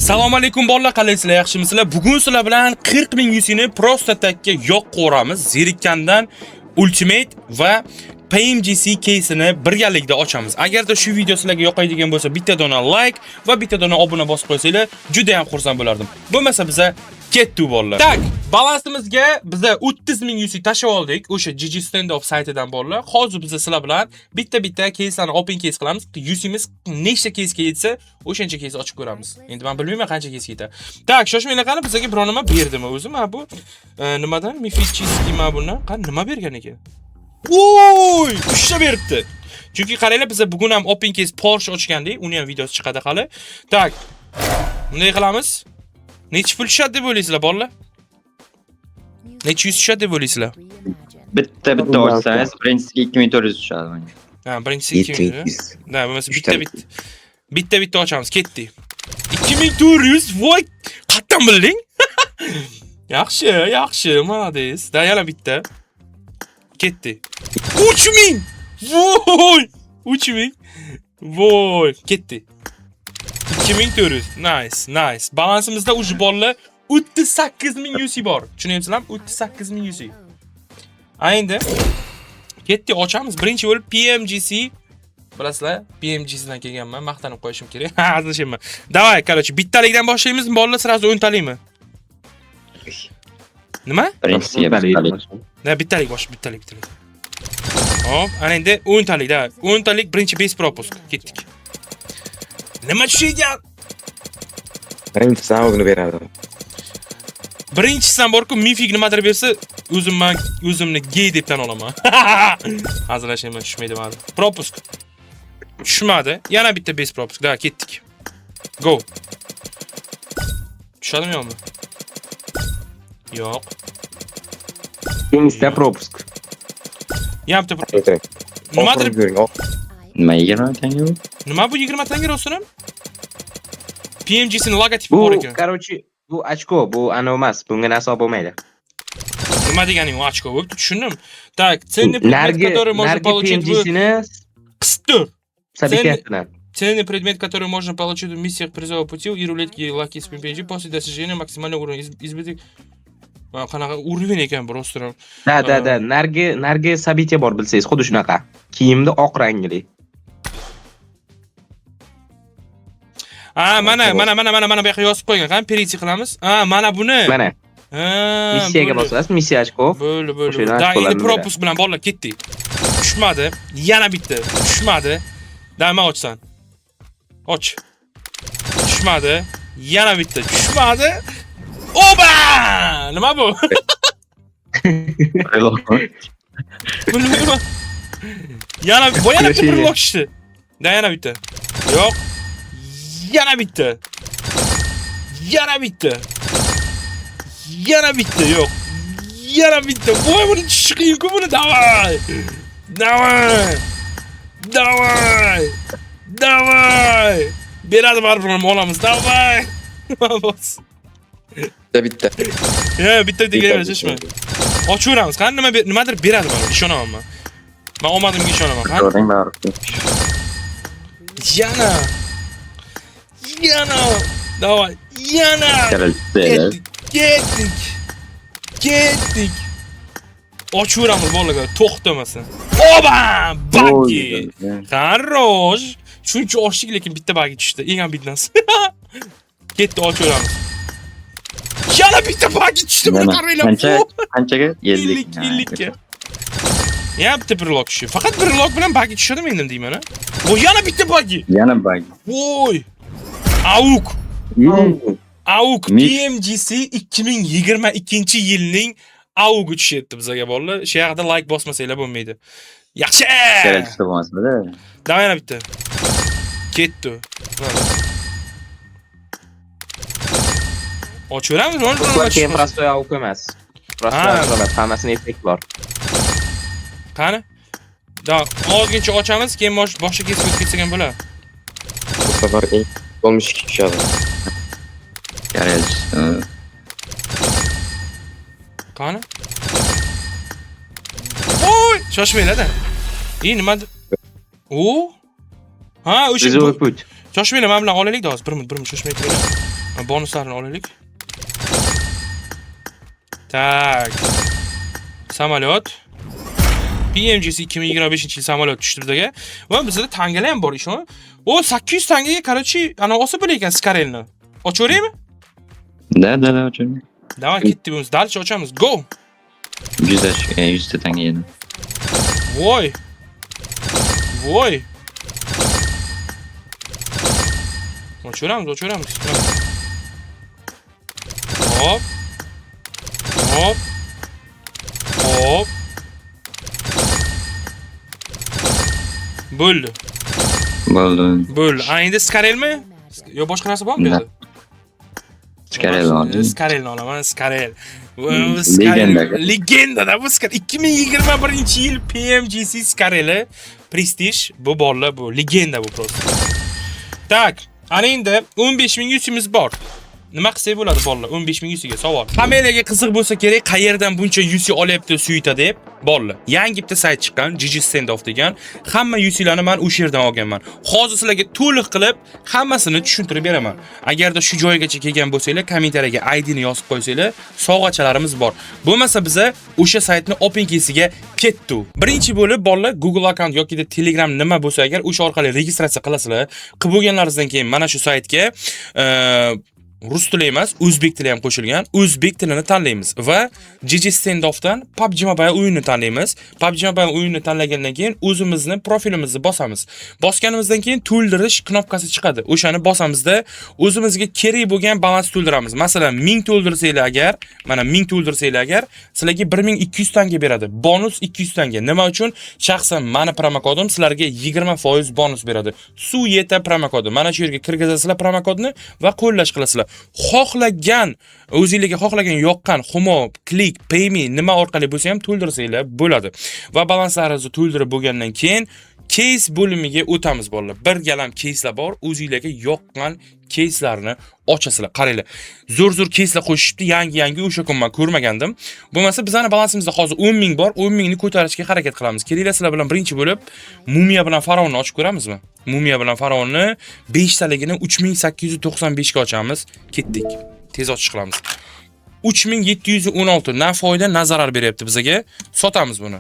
Assalomu alaykum bolalar, qalaysizlar, yaxshimisizlar? Bugun sizlar bilan 40.000 UC'ni prosta takka yo'q qo'ramiz. Zerikkandan Ultimate va PMGC case'ini birgalikda ochamiz. Agarda shu video sizlarga yoqadigan bo'lsa, bitta dona like va bitta dona obuna bosib qo'ysanglar, juda ham xursand bo'lardim. Bo'lmasa biza ketdi bolalar. Tak, balansimizga biza 30.000 UC tashib oldik. O'sha GG Standoff saytidan bolalar. Hozir biza sizlar bilan bitta case'larni open case qilamiz. UC'miz nechta case'ga yetsa, o'shancha case ochib ko'ramiz. Endi men bilmayman qancha case yetadi. Tak, shoshmanglar qani bizga biror nima berdimi o'zi? Mana bu nimadan Mifichski mana bundan qani nima bergan ekan? Voy, uchta beribdi. Chunki qaranglar, biz bugun ham open case Porsche ochgandik, uni ham videosi chiqadi hali. Tak. Bunday qilamiz. Necha pul tushadi deb o'ylaysizlar bolalar? Necha yuz tushadi deb o'ylaysizlar? Bitta ochsangiz, birinchisiga 2400 tushadi menga. Ha, birinchisi 2000. Da, bo'lmasa bitta ochamiz, ketdi. 2400, voy, qatdan bilding? Yaxshi, malades. Da, yana bitta. Ketdi. 3000. Voy! 3000. Voy, ketdi. 2400. Nice. Balansimizda uj bolalar 38.000 UC bor. Tushunyapsizlarmi? 38.000 UC. Endi ketdi, ochamiz. Birinchi bo'lib PMGC. Bilasizlar, PMGCdan kelganman, maqtanib qo'yishim kerak. Ha, azlashyapman. Davay, короче, bittalikdan boshlaymiz, bolalar sразу 10 talikmi? Nima? Birinchisiga bittalik. Da, bittalik. Hop, ana endi 10 talik, da. 10 talik birinchi base propusк. Ketdik. Nima tushigan? Birinchisidan o'g'ni beradi. Birinchisidan borku mifik nimadir bersa, o'zimni gay deb tan olaman. Hazırlaşayım, tushmaydi mana. Propusк. Tushmadi. Yana bitta base propusк. Da, ketdik. Go. Tushadimi yo'qmi? Yo'q. Birinchisi propusк. Yaptı. Nimadir? Nima 20 tanga bu? Nima bu 20 tanga rostdan? PMG'sini logotipi bor ekan. Короче, bu ochko, bu anomas, bunga narsa bo'lmaydi. Nima deganing u ochko bo'pti, tushundim. Так, ценный предмет, который можно получить в Кстер. Ценный предмет, который можно получить в миссиях призового пути и рулетки Lucky Spin PMG после достижения максимального уровня избыток. Qanaqa uровень ekan rostdan. Da. Nargi sabitya bor bilsangiz, xuddi shunaqa. Kiyimda oq rangli. Mana bu yoqqa yozib qo'ygan. Qani pereysi qilamiz? Mana buni. Mana. Missiyaga bosasiz, missiya ochko. Bo'ldi. Da, endi propusк bilan bolalar ketdi. Tushmadi. Yana bitta. Tushmadi. Da, nima ochsan? Och. Tushmadi. Yana bitta. Tushmadi. Oba! Nima bu? Bilmayman. Yana bitta blok tushdi. Da, yana bitta. Yo'q. Yana bitta. Yo'q. Yana bitta. Voy, buni chiqing-ku buni. Davay. Beradi baribir olamiz. Davay. Bitta. Bitta degan emashmi? Ochaveramiz. Qani nimadir beradi mana, ishonaman men. Men omadimga ishonaman. Ko'ring bari. Yana. Davay. Yana. Ketdik. Ochaveramiz bolalar, to'xtamasin. Oba! Bagi. Qarrosh. Shuncha ochdik, lekin bitta bagi tushdi. Eng ham bittasi. Ketdi, ochaveramiz. Yana bitta bagi tushdi, buni qaranglar. Qanchaga? 50 ga. Yana bitta bir lok tushdi. Faqat bir lok bilan bagi tushadimi endi deyman, ha? Bu yana bitta bagi. Voy. AUK PMGC 2022-yilning AUK tushyapti bizga bolalar. Shu yerda like bosmasanglar bo'lmaydi. Yaxshi. Kerakli bo'lmasmidi? Davay, yana bitta. Ketdi. Ochaveramiz, keyin prostoy AUK emas. Prostoy hammasini effekt bor. Qani? Da, ozgincha ochamiz, keyin boshqa kesib ketsak ham bo'ladi. Bu safar eng bo'lmish tushadi. Qani? Voy, shoshmanglar-da. Nima? Ha, o'sha. Shoshmanglar, men bilan olaylik-da hozir. Bir minut shoshmay turing. Bonuslarni olaylik. Tak. Samolyot. PMGC 2025-yil samolyot tushdi bizga. Va bizda tangalar ham bor ishon. O 800 tangaga qarachi, ana olsa bo'lar ekan Skarelni. Ochaveraymi? Da, ochun. Давай ketdik biz. Dalcha ochamiz. Go. 100 ta tanga yedi. Voy. Voy. Ochaveramiz. Hop. Hop. Hop. Bo'ldi. Bo'ldi. Ana endi Skarelmi? Yo boshqa narsa bormi bu yerda? Skarel oldim. Skarelni olaman, Skarel. Legenda. Legendada bu Skarel. 2021-yil PMGC Skareli Prestige bu bolalar bu legenda bu prosta. Tak, ana endi 15100imiz bor. Nima qilsak bo'ladi bolalar 15100 ga savol. Hammalarga qiziq bo'lsa kerak, qayerdan buncha UC olyapti suyita deb bolalar. Yangi bitta sayt chiqqan, Gigi Standoff degan. Hamma UC'larni men o'sha yerdan olganman. Hozir sizlarga to'liq qilib hammasini tushuntirib beraman. Agarda shu joygacha kelgan bo'lsanglar, kommentariyaga ID ni yozib qo'ysanglar, sovg'achalarimiz bor. Bo'lmasa biza o'sha saytni open keysiga ketdi. Birinchi bo'lib bolalar Google account yoki Telegram nima bo'lsa agar o'sha orqali registratsiya qilasizlar. Qilib bo'lganlaringizdan keyin mana shu saytga rus tili emas, o'zbek tili ham qo'shilgan. O'zbek tilini tanlaymiz va Gigi Standoffdan PUBG Mobile o'yinini tanlaymiz. PUBG Mobile o'yinini tanlagandan keyin o'zimizni profilimizni bosamiz. Bosganimizdan keyin to'ldirish knopkasi chiqadi. O'shani bosamizda o'zimizga kerak bo'lgan balans to'ldiramiz. Masalan, 1000 to'ldirsanglar agar, mana 1000 to'ldirsanglar agar, sizlarga 1200 tanga beradi. Bonus 200 tanga. Nima uchun? Shaxsan meni promokodim sizlarga 20% bonus beradi. Suyeta promokodim. Mana shu yerga kirgizasizlar promokodni va qo'llash qilasizlar. Xohlagan, o'zingizga xohlagan yoqqan Humo, Click, Payme nima orqali bo'lsa ham to'ldirsanglar bo'ladi. Va balanslaringizni to'ldirib bo'lgandan keyin case bo'limiga o'tamiz bolalar. Bir galam case'lar bor, o'zingizga yoqqan case'larni ochasizlar. Qaranglar. Zo'r case'lar qo'shishibdi, yangi o'sha kun men ko'rmagandim. Bo'lmasa bizning balansimizda hozir 10000 bor, 10000 ni ko'tarishga harakat qilamiz. Kelinglar sizlar bilan birinchi bo'lib Mumiya bilan Faraonni ochib ko'ramizmi? Mumiya bilan Faraonni 5 taligini 3895 ga ochamiz. Ketdik. Tez ochish qilamiz. 3716 na foyda, na zarar beryapti bizga. Sotamiz buni.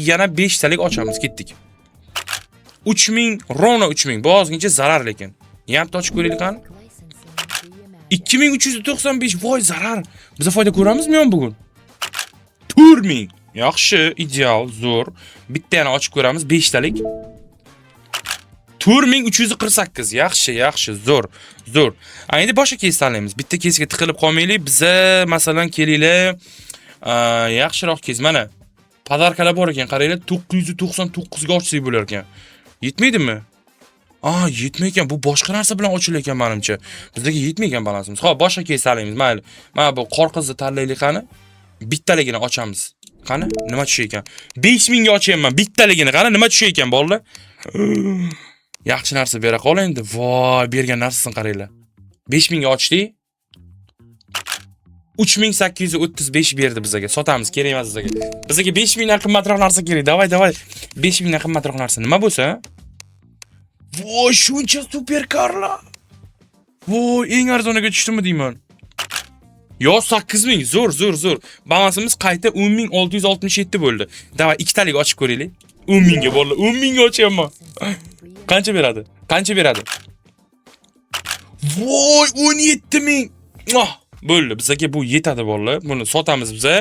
Yana 5 talik ochamiz, ketdik. 3000, rovna 3000. Bu ozgincha zarar lekin. Yana ochib ko'raylik qani? 2395, voy zarar. Biz foyda ko'ramizmi yon bugun? 4000. Yaxshi, ideal, zo'r. Bitta yana ochib ko'ramiz 5 talik. 4348. Yaxshi, zo'r. Endi boshqa kes tanlaymiz. Bitta kesga tiqilib qolmaylik. Biza masalan kelinglar, yaxshiroq kes mana. Padarkalar bor ekan, qaranglar 999 ga ochsak bo'lar ekan. Yetmaydimi? Yetmaykan. Bu boshqa narsa bilan ochilar ekan menimcha. Bizga yetmaygan balansimiz. Xo'p, boshqa kes tanlaymiz, mayli. Mana bu qor qizni tanlaylik qani. Bittaligini ochamiz. Qani, nima tushar ekan? 5000 ga ochyapman. Bittaligini qani, nima tushar ekan bolalar? Yaxshi narsa bera qol endi. Voy, bergan narsasini qaranglar. 5000 ga ochdik. 3835 berdi bizga. Sotamiz, kerak emas bizga. Bizga 5000 dan qimmatroq narsa kerak. Davay. 5000 dan qimmatroq narsa. Nima bo'lsa? Voy, shuncha superkarlar. Voy, eng arzoniga tushdimi deyman. Yo 8000, zo'r. Balansimiz qayta 10667 bo'ldi. Davay, ikkitalik ochib ko'raylik. 10000 ga bolalar, 10000 ga ochyapman. Qancha beradi? Voy, 17000. Bo'ldi, bizga bu yetadi bolalar. Buni sotamiz biza.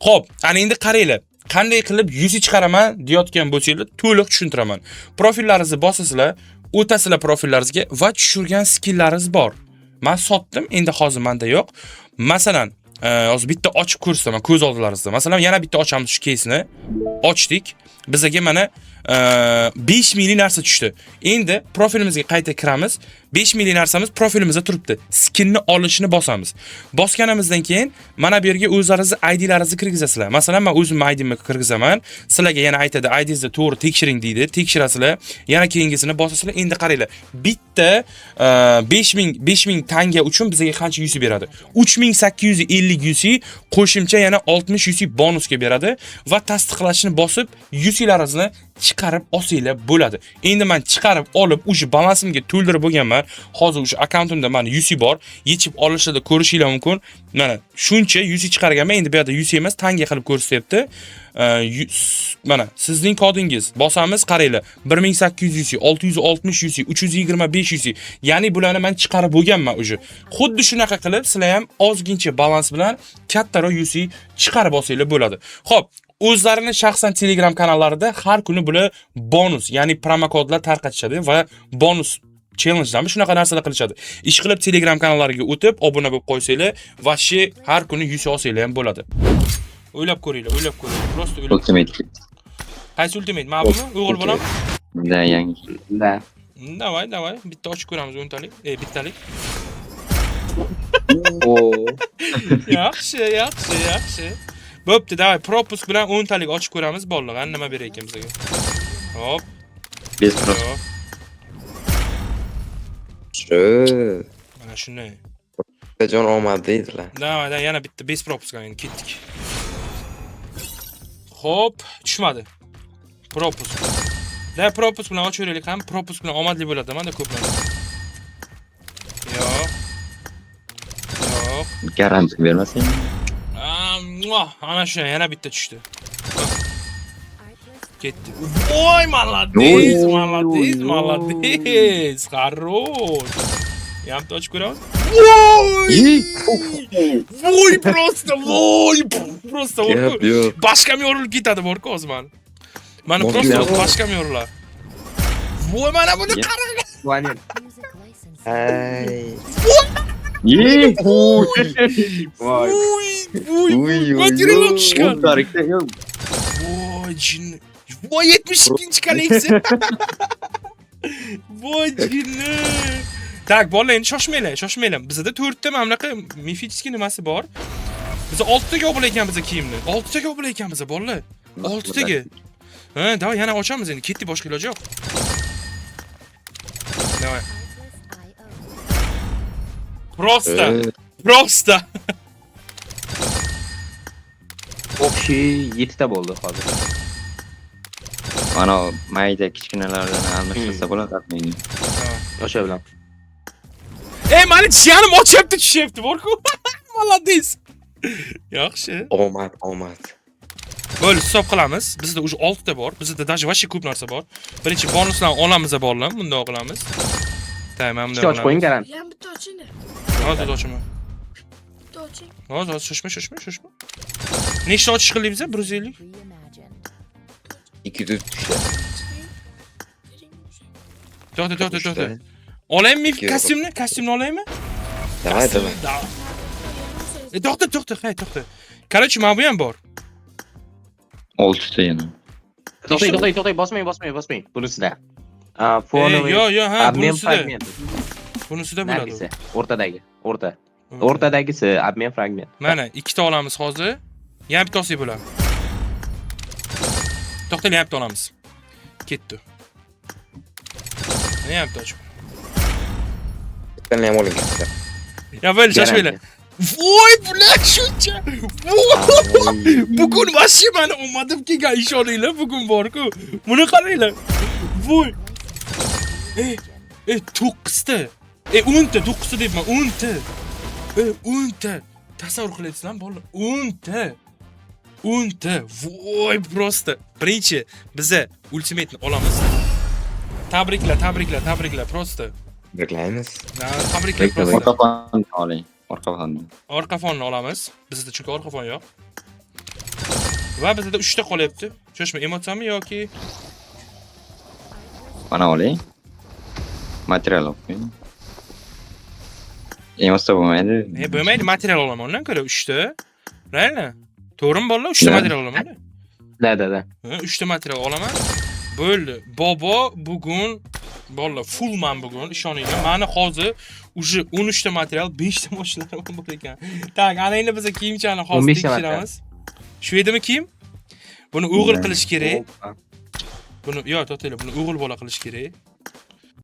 Xo'p, ana endi qaranglar. Qanday qilib yuzi chiqaraman deyotgan bo'lsanglar, to'liq tushuntiraman. Profillaringizni bosasizlar, o'tasizlar profillaringizga va tushirgan skilllaringiz bor. Men sotdim, endi hozir menda yo'q. Masalan, hozir bitta ochib ko'rsataman ko'z oldilaringizda. Masalan, yana bitta ochamiz shu keysni. Ochdik. Bizga mana 5000 lik narsa tushdi. Endi profilimizga qayta kiramiz. 5000 lik narsamiz profilimizda turibdi. Skinni olishni bosamiz. Bosganimizdan keyin mana bu yerga o'zlaringizni IDlaringizni kirgizasizlar. Masalan, men o'zimni IDimni kirgizaman. Sizlarga yana aytadi, IDingizni to'g'ri tekshiring deydi. Tekshirasizlar. Yana keyingisini bosasizlar. Endi qaranglar. Bitta 5000 tanga uchun bizga qancha UC beradi? 3850 UC qo'shimcha yana 60 UC bonusga beradi va tasdiqlashni bosib UClaringizni chiqarib olsanglar bo'ladi. Endi men chiqarib olib, o'sha balansimga to'ldirib bo'lganman. hozir o'sha akkauntimda mana UC bor. Yechib olishda ko'rishinglar mumkin. Mana shuncha UC chiqarganman. Endi bu yerda UC emas, tanga qilib ko'rsatyapti. Mana sizning kodingiz bosamiz, qaranglar. 1800 UC, 660 UC, 325 UC. Ya'ni bularni men chiqarib bo'lganman o'sha. Xuddi shunaqa qilib sizlar ham ozgincha balans bilan kattaroq UC chiqarib olsanglar bo'ladi. Xo'p, o'zlarini shaxsan Telegram kanallarida har kuni bular bonus, ya'ni promokodlar tarqatishadi va bonus challenge'dan shunaqa narsalar qilishadi. Ish qilib Telegram kanallariga o'tib, obuna bo'lib qo'ysanglar, va har kuni 100 olsanglar ham bo'ladi. O'ylab ko'ringlar, o'ylab ko'ringlar. Prosta o'ylab. Ultimate. Qaysi ultimate? Ma'lummi? O'g'il bolam? Da, yangi. Da. Davay, bitta ochib ko'ramiz 10 talik. Bittalik. Yaxshi. Bo'pti, davay, propusk bilan 10 talik ochib ko'ramiz bolalar. Nima berar ekan bizga? Hop. Bez pro. Mana shunday. Jon omad deydilar. Davay, yana bitta bez propuskga endi ketdik. Hop, tushmadi. Propusk. Da propusk bilan ochaveraylik ham, propusk bilan omadli bo'ladi, mana ko'plar. Yo'q. Garanti bermasang. Ana shu yana bitta tushdi. Ketdi. Voy, молодец. Хорош. Yamta ochib ko'ramiz. Voy, просто. Boshqam yorilib ketadi bor-ku hozir mana. Mana просто boshqam yoriladi. Voy, mana buni qarang. Voy. Material chiqar. Tarixda yo'q. Voy, jinni. Voy, 72-chi kolleksiya. Voy, jinni. Tak, bolalar endi shoshmanglar. Bizda 4 ta mana bunaqa mifический nimasi bor. Biz 6 taga olib ekanmiz kiyimni. 6 taga olib ekanmiz bolalar. 6 taga. Ha, davay, yana ochamiz endi. Ketdi, boshqa iloji yo'q. Davay. Prosta. O'xshi 7 ta bo'ldi hozir. Mana mayda kichkinalardan almashtirsa bo'ladi, atmaydi. O'sha bilan. Mani jiyanim ochyapti, tushyapti, bor-ku. Молодец. Yaxshi. Omad. Bo'ldi, hisob qilamiz. Bizda уже 6 ta bor. Bizda даже вообще ko'p narsa bor. Birinchi bonusdan olamiz bolalar, bunday qilamiz. Tamam, bunday Ikkita ochib qo'ying garan. Yan bitta oching. Hozir ochaman. Bitta oching. Hozir shoshma. Nechta ochish qildik biz? 150. 200 tushdi. To'xta. Olaymi kostyumni olaymi? Davay. To'xta. Короче, mana bu ham bor. 6 ta yana. To'xtang, bosmang. Bunisida. Fonoviy. Yo'q, ha, Обмен bunisida. fragment. Bunisida bo'ladi. Nargisi, o'rtadagisi обмен fragment. Mana, ikkita olamiz hozir. Yana bitta olsak bo'ladi. To'xtang, yana bitta olamiz. Ketdi. Yana bitta ochib. Bittani ham oling. Ya böyle shoshmanglar. Voy, bular shuncha. Bugun вообще meni omadim kelgan, ishoninglar, bugun bor-ku. Buni qaranglar. Voy. 9 ta. 10 ta, 9 ta deyapman, 10 ta. 10 ta. Tasavvur qilasizlar, bolalar, 10 ta. 10 ta. Voy, просто. Birinchi biza ultimate'ni olamiz. Tabriklar, просто. Tabriklaymiz. Tabriklar, просто. Orqa fonni oling. Orqa fonni olamiz. Bizda chunki orqa fon yo'q. Va bizda 3 ta qolyapti. Shoshma, emotsiyami yoki Mana oling. Material o'qing. Emotsiya bo'lmaydi. Bo'lmaydi, material olaman. Undan ko'ra 3 ta. Rayna. To'g'rimi bolalar? 3 ta material olaman. Da. 3 ta material olaman. Bo'ldi. Bobo bugun bolalar fullman bugun, ishoninglar. Meni hozir уже 13 ta material, 5 ta mashinalarim bor ekan. Tak, ana endi biz kiyimchani hozir tekshiramiz. Shu edimi kiyim? Buni o'g'il qilish kerak. Buni to'xtanglar, buni o'g'il bola qilish kerak.